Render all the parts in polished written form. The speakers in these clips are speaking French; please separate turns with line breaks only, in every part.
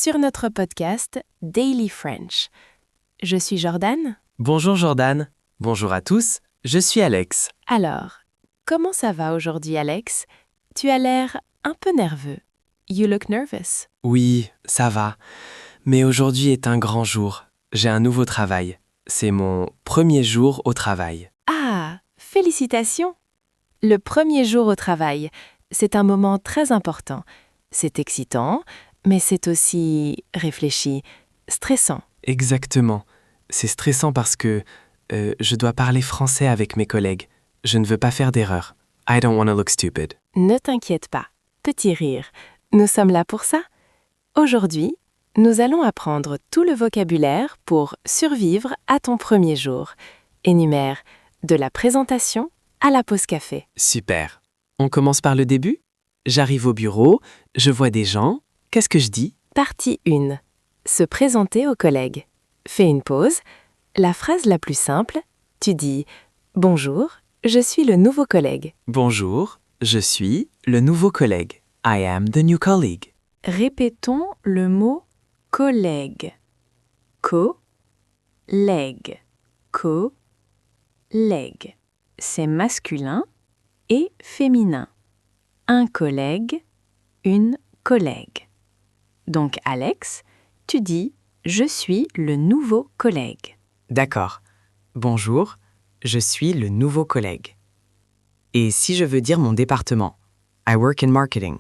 sur notre podcast Daily French. Je suis Jordan.
Bonjour Jordan. Bonjour à tous. Je suis Alex.
Alors, comment ça va aujourd'hui, Alex? Tu as l'air un peu nerveux. You look nervous.
Oui, ça va. Mais aujourd'hui est un grand jour. J'ai un nouveau travail. C'est mon premier jour au travail.
Ah, félicitations! Le premier jour au travail, c'est un moment très important. C'est excitant, mais c'est aussi réfléchi, stressant.
Exactement. C'est stressant parce que je dois parler français avec mes collègues. Je ne veux pas faire d'erreur. I don't want to look stupid.
Ne t'inquiète pas, petit rire. Nous sommes là pour ça. Aujourd'hui, nous allons apprendre tout le vocabulaire pour survivre à ton premier jour. Énumère de la présentation à la pause café.
Super. On commence par le début? J'arrive au bureau, je vois des gens. Qu'est-ce que je dis?
Partie 1. Se présenter aux collègues. Fais une pause. La phrase la plus simple, tu dis « Bonjour, je suis le nouveau collègue ».
Bonjour, je suis le nouveau collègue. I am the new colleague.
Répétons le mot « collègue ». Co-lègue. Co-lègue. C'est masculin et féminin. Un collègue, une collègue. Donc Alex, tu dis « Je suis le nouveau collègue ».
D'accord. Bonjour, je suis le nouveau collègue. Et si je veux dire mon département? I work in marketing.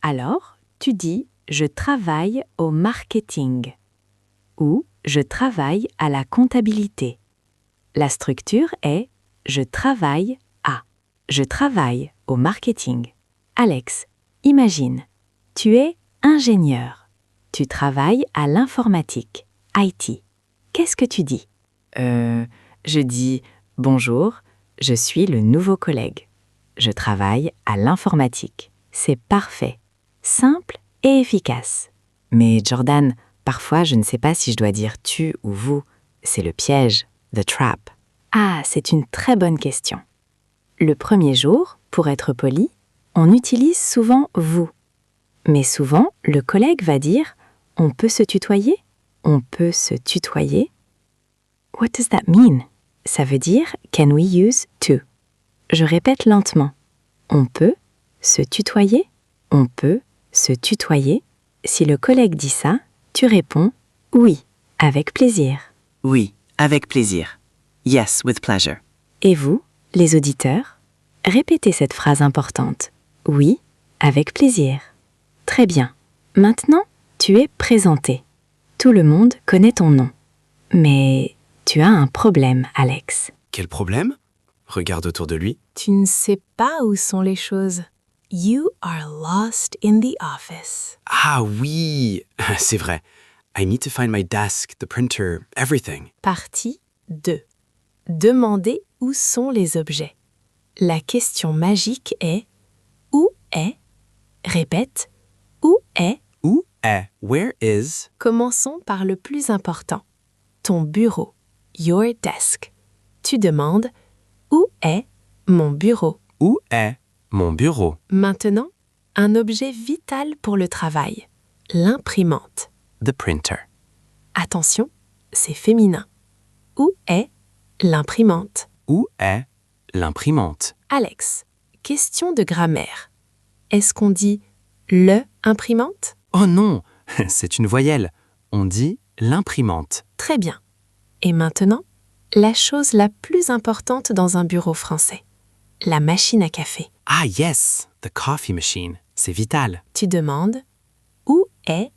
Alors, tu dis « Je travaille au marketing » ou « Je travaille à la comptabilité ». La structure est « Je travaille à ». Je travaille au marketing. Alex, imagine, tu es ingénieur. Tu travailles à l'informatique, IT. Qu'est-ce que tu dis? Je dis « Bonjour, je suis le nouveau collègue. Je travaille à l'informatique ». C'est parfait, simple et efficace. Mais Jordan, parfois je ne sais pas si je dois dire « tu » ou « vous ». C'est le piège, the trap. Ah, c'est une très bonne question. Le premier jour, pour être poli, on utilise souvent « vous ». Mais souvent, le collègue va dire « on peut se tutoyer ?» On peut se tutoyer. What does that mean? Ça veut dire « can we use to ?» Je répète lentement. On peut se tutoyer? On peut se tutoyer? Si le collègue dit ça, tu réponds « oui, avec plaisir ».
Oui, avec plaisir. Yes, with pleasure.
Et vous, les auditeurs? Répétez cette phrase importante. Oui, avec plaisir. Très bien. Maintenant, tu es présenté. Tout le monde connaît ton nom. Mais tu as un problème, Alex.
Quel problème? Regarde autour de lui.
Tu ne sais pas où sont les choses. You are lost in the office.
Ah oui, c'est vrai. I need to find my desk, the printer, everything.
Partie 2. Demandez où sont les objets. La question magique est « Où est ?» Répète « Où est ?»
Où est? Where is?
Commençons par le plus important. Ton bureau, your desk. Tu demandes « Où est mon bureau ?»
Où est mon bureau?
Maintenant, un objet vital pour le travail, l'imprimante.
The printer.
Attention, c'est féminin. Où est l'imprimante?
Où est l'imprimante?
Alex, question de grammaire. Est-ce qu'on dit le imprimante?
Oh non, c'est une voyelle. On dit l'imprimante.
Très bien. Et maintenant, la chose la plus importante dans un bureau français, la machine à café.
Ah yes, the coffee machine. C'est vital.
Tu demandes où est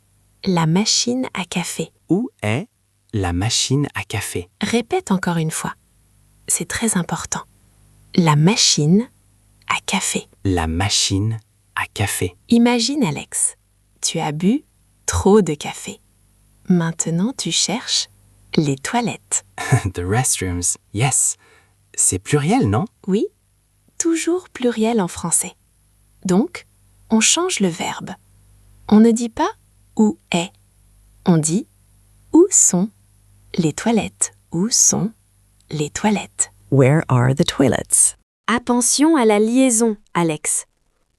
la machine à café?
Où est la machine à café?
Répète encore une fois. C'est très important. La machine à café.
La machine à café.
Imagine, Alex, tu as bu trop de café. Maintenant, tu cherches les toilettes.
The restrooms. Yes. C'est pluriel, non?
Oui, toujours pluriel en français. Donc, on change le verbe. On ne dit pas où est. On dit où sont les toilettes. Où sont les toilettes?
Where are the toilets?
Attention à la liaison, Alex.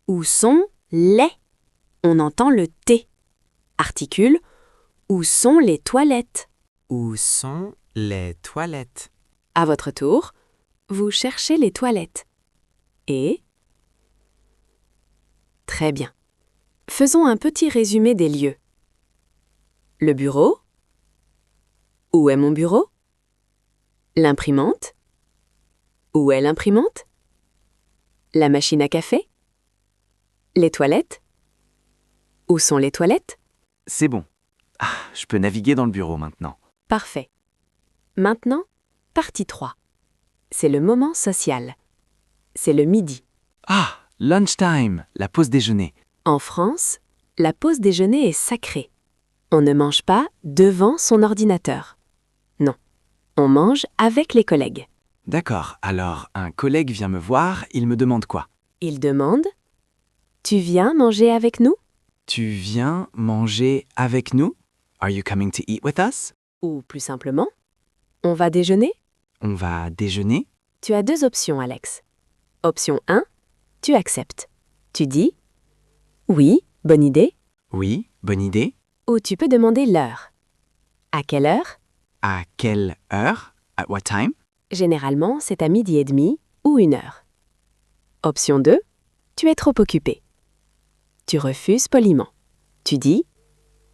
Où sont les? On entend le T. Articule Où sont les toilettes?
Où sont les toilettes?
À votre tour, vous cherchez les toilettes. Et? Très bien. Faisons un petit résumé des lieux. Le bureau? Où est mon bureau? L'imprimante? Où est l'imprimante? La machine à café? Les toilettes? Où sont les toilettes?
C'est bon. Ah, je peux naviguer dans le bureau maintenant.
Parfait. Maintenant, partie 3. C'est le moment social. C'est le midi.
Ah, lunchtime, la pause déjeuner.
En France, la pause déjeuner est sacrée. On ne mange pas devant son ordinateur. Non, on mange avec les collègues.
D'accord, alors un collègue vient me voir, il me demande quoi?
Il demande « Tu viens manger avec nous ?»
Tu viens manger avec nous? Are you coming to eat with us?
Ou plus simplement « On va déjeuner ?»
On va déjeuner?
Tu as 2 options, Alex. Option 1, tu acceptes. Tu dis « Oui, bonne idée »
Oui, bonne idée.
ou tu peux demander l'heure. À quelle heure?
À quelle heure? At what time?
Généralement, c'est à 12h30 ou 1h. Option 2, tu es trop occupé. Tu refuses poliment. Tu dis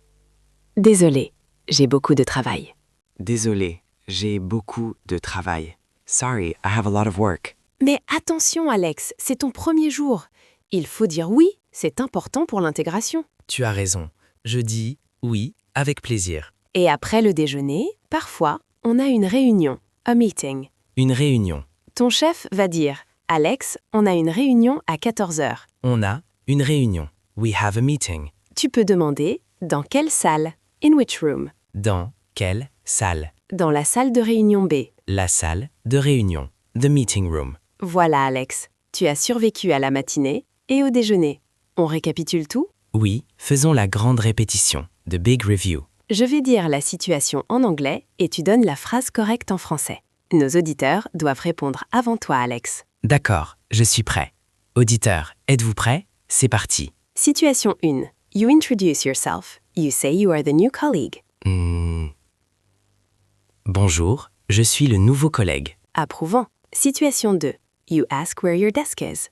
« Désolé, j'ai beaucoup de travail
Désolé, j'ai beaucoup de travail. Sorry, I have a lot of work. ».
Mais attention, Alex, c'est ton premier jour. Il faut dire oui, c'est important pour l'intégration.
Tu as raison. Je dis oui, avec plaisir.
Et après le déjeuner, parfois, on a une réunion, a meeting.
Une réunion.
Ton chef va dire « Alex, on a une réunion à 14h ».
On a une réunion. We have a meeting.
Tu peux demander « Dans quelle salle ?»« In which room ?»
Dans quelle salle?
Dans la salle de réunion B.
La salle de réunion. The meeting room.
Voilà, Alex. Tu as survécu à la matinée et au déjeuner. On récapitule tout?
Oui, faisons la grande répétition. The big review.
Je vais dire la situation en anglais et tu donnes la phrase correcte en français. Nos auditeurs doivent répondre avant toi, Alex.
D'accord, je suis prêt. Auditeurs, êtes-vous prêts? C'est parti.
Situation 1. You introduce yourself. You say you are the new colleague.
Bonjour, je suis le nouveau collègue.
Approuvant. Situation 2. You ask where your desk is.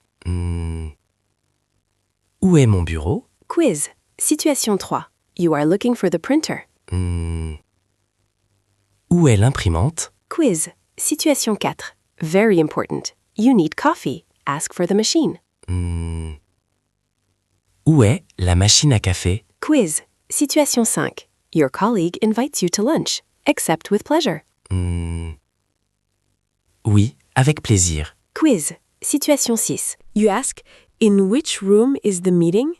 Où est mon bureau?
Quiz. Situation 3. You are looking for the printer.
Où est l'imprimante?
Quiz. Situation 4. Very important. You need coffee. Ask for the machine.
Où est la machine à café?
Quiz. Situation 5. Your colleague invites you to lunch. Accept with pleasure.
Oui, avec plaisir.
Quiz. Situation 6. You ask, in which room is the meeting?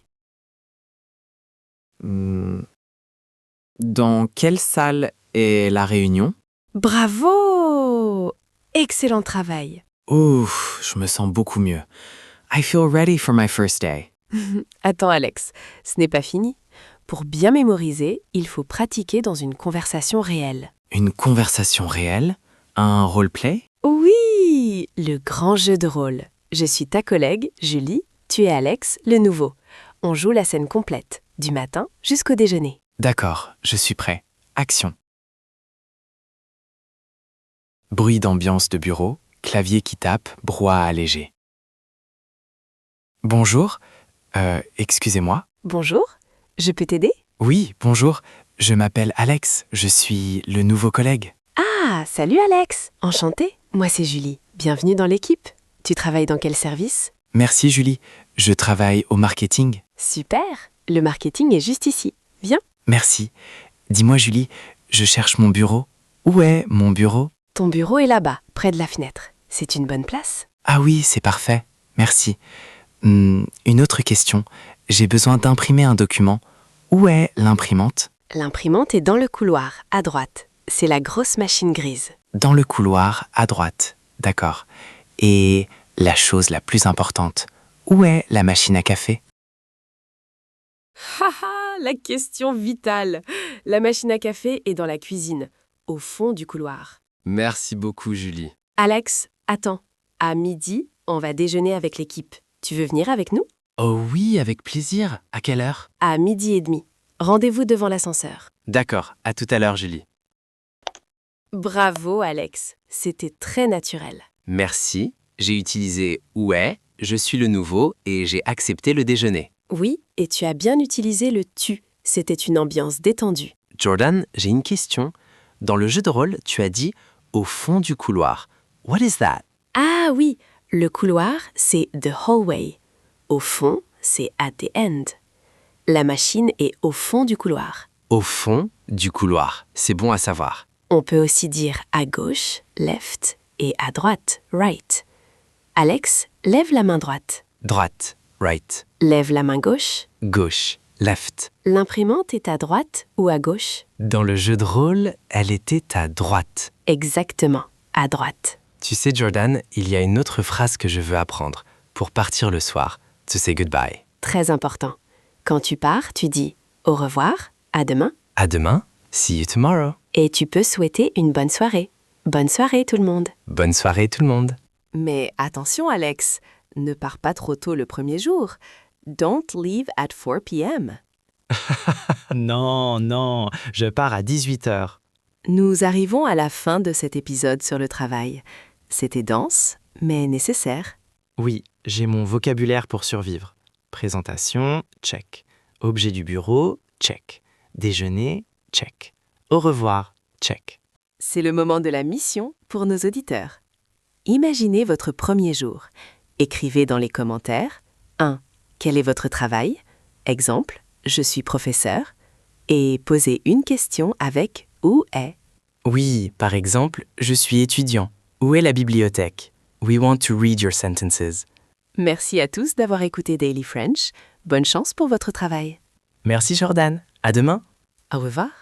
Dans quelle salle est la réunion?
Bravo! Excellent travail.
Ouf, je me sens beaucoup mieux. I feel ready for my first day.
Attends, Alex, ce n'est pas fini. Pour bien mémoriser, il faut pratiquer dans une conversation réelle.
Une conversation réelle? Un roleplay?
Oui, le grand jeu de rôle. Je suis ta collègue, Julie, tu es Alex, le nouveau. On joue la scène complète, du matin jusqu'au déjeuner.
D'accord, je suis prêt. Action. Bruit d'ambiance de bureau, clavier qui tape, brouhaha léger. Bonjour, excusez-moi.
Bonjour, je peux t'aider?
Oui, bonjour, je m'appelle Alex, je suis le nouveau collègue.
Ah, salut Alex! Enchantée, moi c'est Julie. Bienvenue dans l'équipe. Tu travailles dans quel service?
Merci Julie, je travaille au marketing.
Super! Le marketing est juste ici. Viens.
Merci. Dis-moi Julie, je cherche mon bureau. Où est mon bureau?
Ton bureau est là-bas, près de la fenêtre. C'est une bonne place?
Ah oui, c'est parfait. Merci. Une autre question. J'ai besoin d'imprimer un document. Où est l'imprimante?
L'imprimante est dans le couloir, à droite. C'est la grosse machine grise.
Dans le couloir, à droite. D'accord. Et la chose la plus importante, où est la machine à café?
Haha, la question vitale. La machine à café est dans la cuisine, au fond du couloir.
Merci beaucoup, Julie.
Alex, attends. À midi, on va déjeuner avec l'équipe. Tu veux venir avec nous?
Oh oui, avec plaisir. À quelle heure?
À 12h30. Rendez-vous devant l'ascenseur.
D'accord, à tout à l'heure, Julie.
Bravo, Alex. C'était très naturel.
Merci, j'ai utilisé où est, je suis le nouveau et j'ai accepté le déjeuner.
Oui, et tu as bien utilisé le tu. C'était une ambiance détendue.
Jordan, j'ai une question. Dans le jeu de rôle, tu as dit au fond du couloir. What is that?
Ah oui, le couloir, c'est the hallway. Au fond, c'est at the end. La machine est au fond du couloir.
Au fond du couloir. C'est bon à savoir.
On peut aussi dire à gauche, left, et à droite, right. Alex, lève la main droite.
Droite, right.
Lève la main gauche.
Gauche, left.
L'imprimante est à droite ou à gauche?
Dans le jeu de rôle, elle était à droite.
Exactement, à droite.
Tu sais, Jordan, il y a une autre phrase que je veux apprendre pour partir le soir, to say goodbye.
Très important. Quand tu pars, tu dis au revoir, à demain,
À demain, see you tomorrow.
et tu peux souhaiter une bonne soirée. Bonne soirée tout le monde.
Bonne soirée tout le monde.
Mais attention Alex, ne pars pas trop tôt le premier jour. Don't leave at 4 p.m.
Non, non, je pars à 18h.
Nous arrivons à la fin de cet épisode sur le travail. C'était dense, mais nécessaire.
Oui, j'ai mon vocabulaire pour survivre. Présentation, check. Objet du bureau, check. Déjeuner, check. Au revoir, check.
C'est le moment de la mission pour nos auditeurs. Imaginez votre premier jour. Écrivez dans les commentaires 1. Quel est votre travail? Exemple, je suis professeur. Et posez une question avec où est.
Oui, par exemple, je suis étudiant. Où est la bibliothèque? We want to read your sentences.
Merci à tous d'avoir écouté Daily French. Bonne chance pour votre travail.
Merci Jordan. À demain.
Au revoir.